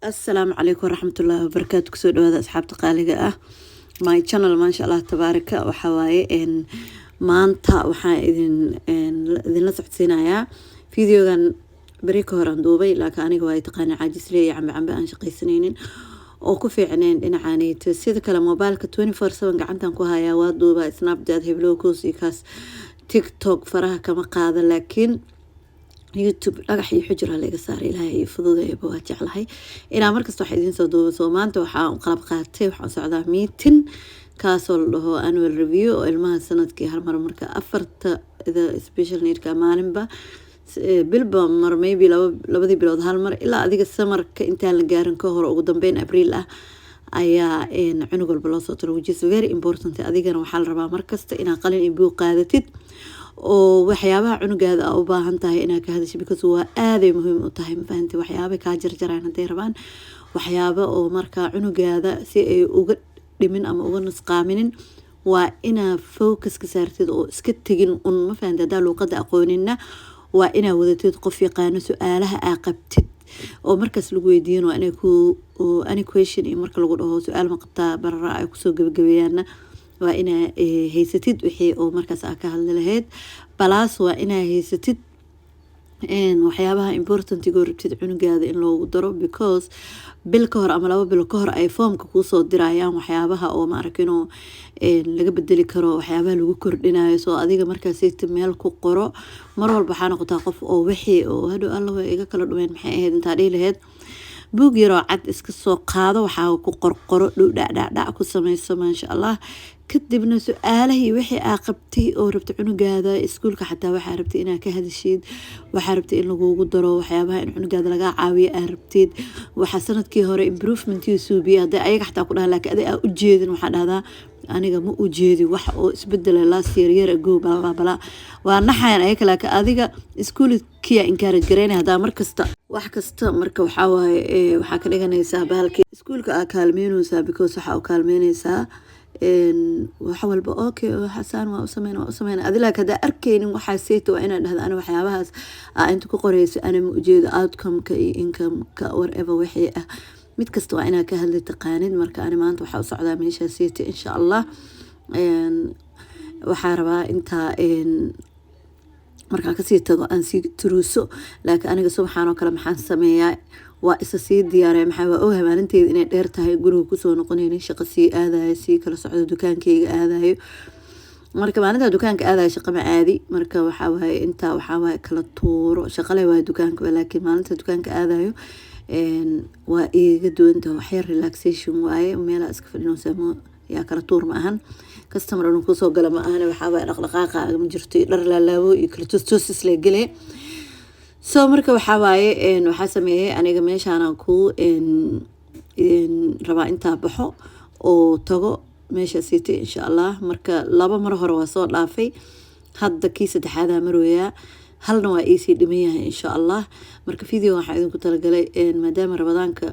السلام عليكم ورحمة الله وبركاته. كسود هذا أصحاب تقاليقة my channel ما شاء الله تبارك وحواي إن ما أنت وحا إذن لسعت سينايا فيديو كان بريكو هراندوبي لكن أنا قواي تقاني عاجز لي عم بأنشقي سنين oo ku fiicneen dhinacaanayto sida kale mobilka 24/7 gacantan ku hayaa waa duuba snapchat heblow kaas tiktok faraha kama qaada laakiin youtube dhagax iyo xujra laga saaray ilaahay fududeeyo waa jeclahay inaan markasta wax idin soo duubo soo maanta waxaan qalab qaatay waxaan socdaa meeting kaasoo la dhaho annual review oo ilmaha sanadkii hal mar marka afarta special need ka maalinba bilba mar maybe labadii bilood hal mar ilaa adiga samarka intaan la gaarin ka hor ugu dambeyn abriil ah ayaa cunug walba loo soo tiro which is very important adigana waxaa la rabaa markasta inaad qalin iyo buug qaadatid oo waxyaabaha cunugaada u baahan tahay inaad ka hadasho because waa aad ay muhiim u tahay ma fahanti waxyaabo ka jarjaraan haday rabaan waxyaabo oo marka cunugaada si ay uga dhimin ama uga nusqaaminin waa inaad focus ka saartid oo iska tagin un ma fahanti hadaa luuqada aqoonina waa inaad wadatid qof yaqaano su'aalaha aad qabtid oo markaas lagu weydiin waa inay ku any question iyo marka lagu dhaho su'aal ma qabtaa barara ay kusoo gabagabeeyaana waa inaa haysatid wixii oo markaas aad ka hadli lahayd balaas waa inaa haysatid waxyaabaha important igu rabtid cunugaada in loogu daro because bil ka hor ama 2 bil ka hor ay foomka kuu soo dirayaan waxyaabaha oo ma arkin oo laga bedeli karo waxyaabaha lagu kordhinayo soo adiga markaas ay meel ku qoro mar walba waxaan noqotaa qof oo wixii oo hado Allah way iga kala dhumeyn maxay ahayd inta dhiilahayd buug yar oo cad iska soo qaado waxa ku qorqoro dhac ku sameeyso ma sha Allah kadibna su'aalaha wixii aad qabtay oo rabta cunugaada iskuulka xataa waxa rabtay inaad ka hadashid waxa rabtay in lagu daro waxyaabaha in cunugaada laga caawiyo aad rabtid waxa sanadkii hore improvement iyo suubiya ayaga xataa ku dhahan laakiin aad u jeedin waxa dhahdaa aniga ma u jeedi wax oo isbedel last year ago bala waa naxayaan ay kala ka adiga iskuulkiya encourage gareynay hada markasta wax kasta marka waxa waaye waxa ka dhiganaysaa bahalkii iskuulka aad kaalmeynaysaa because waxa uu kaalmeynaysaa waxa walba okay xasaan waa u sameeyna adila kada arkeynin waxa seeto waa inaad dhahdo ana waxyaabahaas inta ku qoreyso ana ma u jeedo outcome ka iyo income ka whatever wixii ah mid kasta waa inaad ka hadli taqaanid marka ani maanta waxa u socdaa meesha seeto insha Allah waxa rabaa inta marka ka sii tago aan sii turuuso laakiin aniga subxaanahu kala maxaan sameeyaa waa isa sii diyaaray maxaa waa oo habaalinteed inay dheer tahay guriga ku soo noqonaynin shaqo sii aadayo sii kala socdo dukaankayga aadayo marka maalinta dukaanka aadayo shaqo ma aadi marka waxa waaye inta waxa waaye kala tuuro shaqo leh waa dukaanka laakiin maalinta dukaanka aadayo waa iga doonta wax yar relaxation waaye meel iska fadhino samo yaa kala tuur ma ahan customer uu ku soo gala ma ahan waxa waaye dhaqdhaqaaqa ma jirto dhar laalaabo iyo kala toosis la galay soo marka waxa waaye waxa sameeyay aniga meeshaan aan ku rabaa inta baxo oo tago meesha siitay insha Allah marka 2 mar hore waa soo dhaafay hadda kii saddexaad marooya halna waa easy dhimayahay insha Allah marka video waxa idinku talagalay maadaama Ramadaanka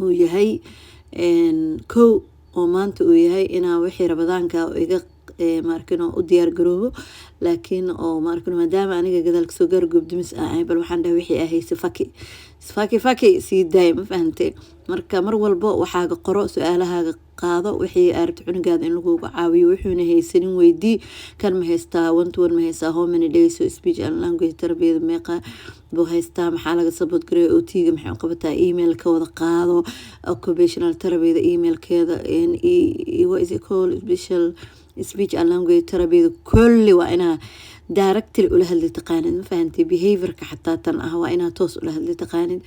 uu yahay ko oo maanta uu yahay inaa wixii Ramadaanka iga markino u diyaar garoobo laakiin oo markino maadaama aniga gadaalka soo gaar goobdimis ah bal waxaan dhahay wixii ahaysi faki si daayim fahantay marka mar walba waxaaga qoro su'aalahaaga qaado wixii aad cunugaada in lagu caawiyo wuxuuna haysanin weydii kan ma haystaa one ma haystaa how many days so speech and language therapy meeqa buu haystaa maxaa laga support gareeyo OT-ga maxay u qabataa email ka wada qaado occupational therapy email-keeda what is it called special speech and language therapy kulli waa ina directly ula hadli taqaanid ma fahanti behavior ka xataa tan ah waa ina toos ula hadli taqaanid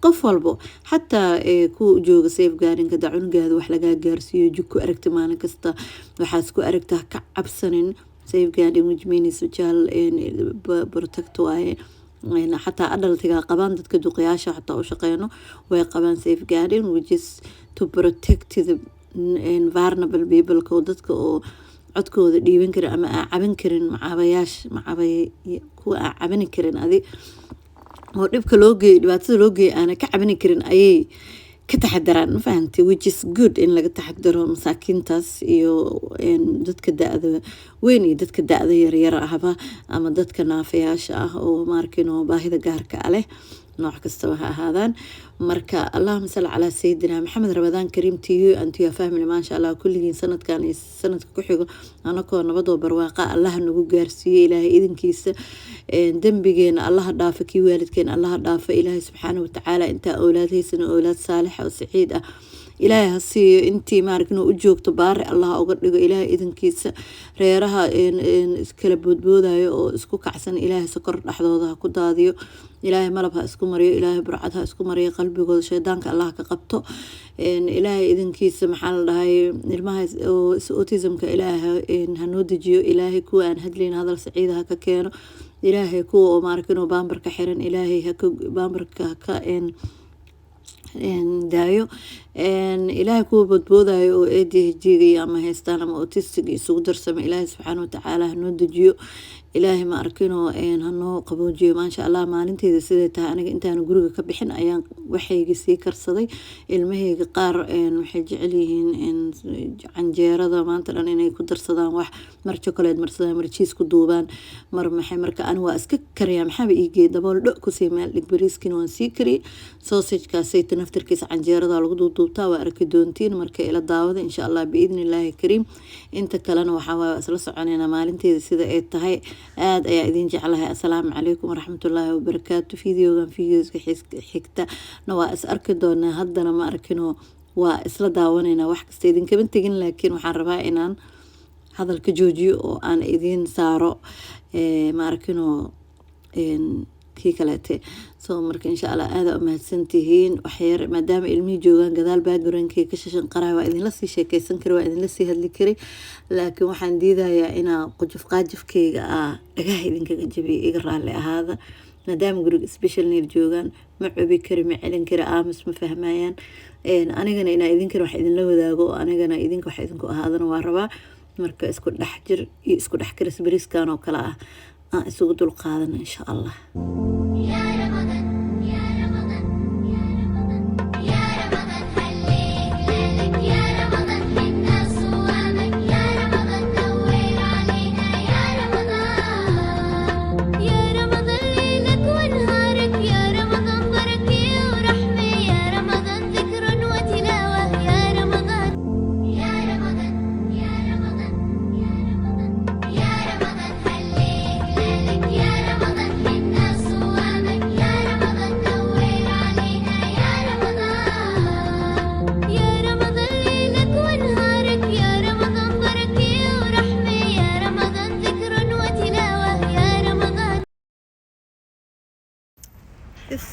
qof walbo xataa ku jooga safeguarding ka cunugaada wax laga gaarsiyo jiko aragti maalin kasta waxa isku aragtaa ka cabsanin safeguarding which means social protect waaye xataa adultiga qabaan dadka duqayaasha xataa u shaqeeyno way qabaan safeguarding which is to protect the vulnerable people ko dadka oo codkooda dhiiban karin ama caban karin macabay kuwa caban karin adi oo dhibka loo geey dhibaatada loo geey aan ka caban karin ayay كتحدران ما فهمتي which is good إن لقى تحدروا مساكين تاس إن دتك الدأذ ويني دتك الدأذ يرى هبا أما دتك نافياش وماركينو باهي ذا عليه نوع كستوها هذا مركا اللهم صل على سيدنا محمد رمضان كريم تيو أنتو يا فاهمين ما شاء الله كل سنة كان سنة كحيو أنا كون نبضو برواقة الله نقول جارسي إلهي إذن كيس دنبجين الله ضافك كي والدكين الله ضاف إلهي سبحانه وتعالى أنت أولادي سنة أولاد صالحة وسعيدة إلهي هسي أنتي ماركنو أجوك تبارك الله أقول إلهي إذن كيس reeraha iskala boodboodaayo oo isku kacsan ilaahay sokor dhaxdooda ha ku daadiyo ilaahay malab ha isku mariyo ilaahay burcad ha isku mariyo qalbigooda shaydaanka allah ka qabto ilaahay idinkiisa maxaa la dhahay ilmaha autismka ilaahay ha noo dejiyo ilaahay kuwa aan hadlayn hadal saciid ha ka keeno ilaahay kuwa oo maarkino baambarka xiran ilaahay ha ka baambarka ka daayo ilaahay kuwa badboodayo oo ADHD ama haystaan ama autistic isugu darsama ilaahay subxaanahu wa tacaala hanoo dejiyo ilaahay ma arkino hanoo qaboojiyo maasha allah maalinteeda siday tahay aniga intaan guriga ka bixin ayaan waxayga sii karsaday ilmahayga qaar waxay jecel yihiin canjeerada maanta dhan inay ku darsadaan wax mar chocolate marsadaan mar cheese ku duubaan mar maxay marka aan waa iska kariyaa maxaa iigay dabool dho ku sii meel dhig bariiskin waan sii kariyay sausage kaasay naftarkiisa canjeerada lagu duubtaa waa arki doontiin marka ila daawada insha allah biidnillaahi kariim inta kalena waxaa waa isla soconaynaa maalinteeda sida ay tahay aad ayaa idin jeclahay assalaamu calaykum waraxmatullaahi wabarakaatu fiidiyogan fiidiyooska xigta na waa is arki doonaa haddana ma arkino waa isla daawanaynaa wax kasta idinkama tegin laakiin waxaan rabaa inaan hadalka joojiyo oo aan idin saaro ma arkino kii kaleete soo marka insha allah aada u mahadsantihiin waxyar maadaama ilmihii joogaan gadaal backgroundkii ka shashan qaraa waa idinla sii sheekaysan kari waa idinla sii hadli kari laakiin waxaan diidayaa inaa qaajifkayga dhagaha idinkaga jabiyo iga raalli ahaada maadaama guriga special need joogaan ma cubi kari ma celin kari aamus ma fahmayaan anigana inaa idinkana wax idinla wadaago anigana idinka wax idinku ahaadana waa rabaa marka isku dhex jir iyo isku dhex karis bariiskan oo kale isugu dul qaadana insha allah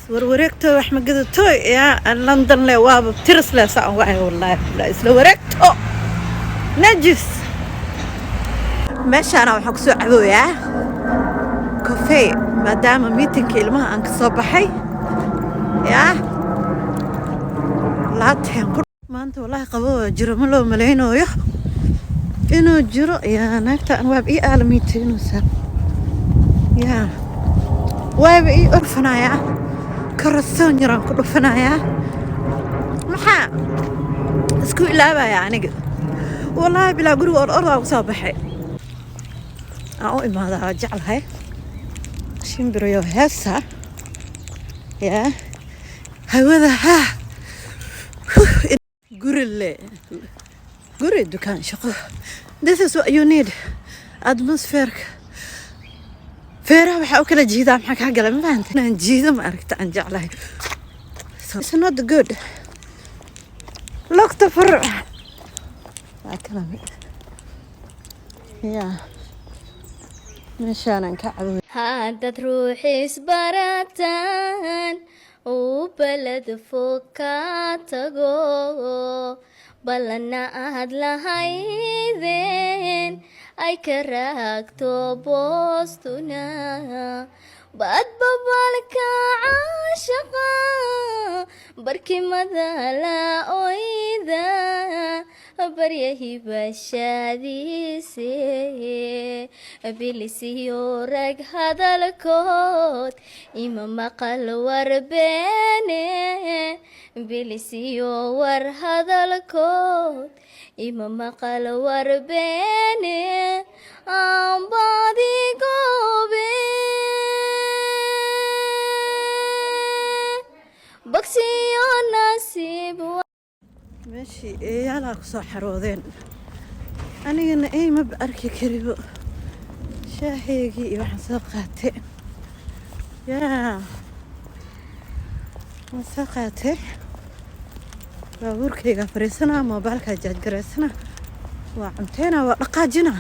وروريكتو احنا قدتو يا لندن له واب ترس له ساعه واي والله لا اسلو وريكتو نجس ماشي انا waxaan ku soo cabooyaa coffee maadaama meetingka ilmaha aan ka soo baxay yaa laateen maanta wallahi qaboo jiro ma loo maleynooyo inuu jiro yaa naagta aan waab ii aalamiiteenusa yaa waab ii orfanaya كرسون يران كله فنايا محا اسكو إلابا يعني والله بلا قلوا الأرض وصابحي أو إما هذا جعل هاي شنبرو يو هسا يا هذا ها قري الدكان شقو this is what you need atmospheric فيرها waxaa u kala jiidaa maxaa ka galay ma fahanteen inaan jiido ma aragta aan jeclahay it's not good look the فرع كلامي يا مشان كعب هذا تروحي سبرتان وبلد فوكاتغو بلنا أهد لهايذين أي كراكتو بوستنا بعد ببالك عاشقا بركي مذا لا أويدا baryahi bashaadiise bilisiyo rag hadalkood ima maqal warbeene bilisiyo war hadalkood ima maqal warbeene ambadi goobe bagsiyo nasiib meeshii eeyaalaa kusoo xaroodeen anigana ey maba arki karibo shaaheygii iyo waxaan soo qaatay yaa waan soo qaatay baabuurkayga fariisanaa moobaylkaa jaajgaraysana waa cunteynaa waa dhaqaajinaa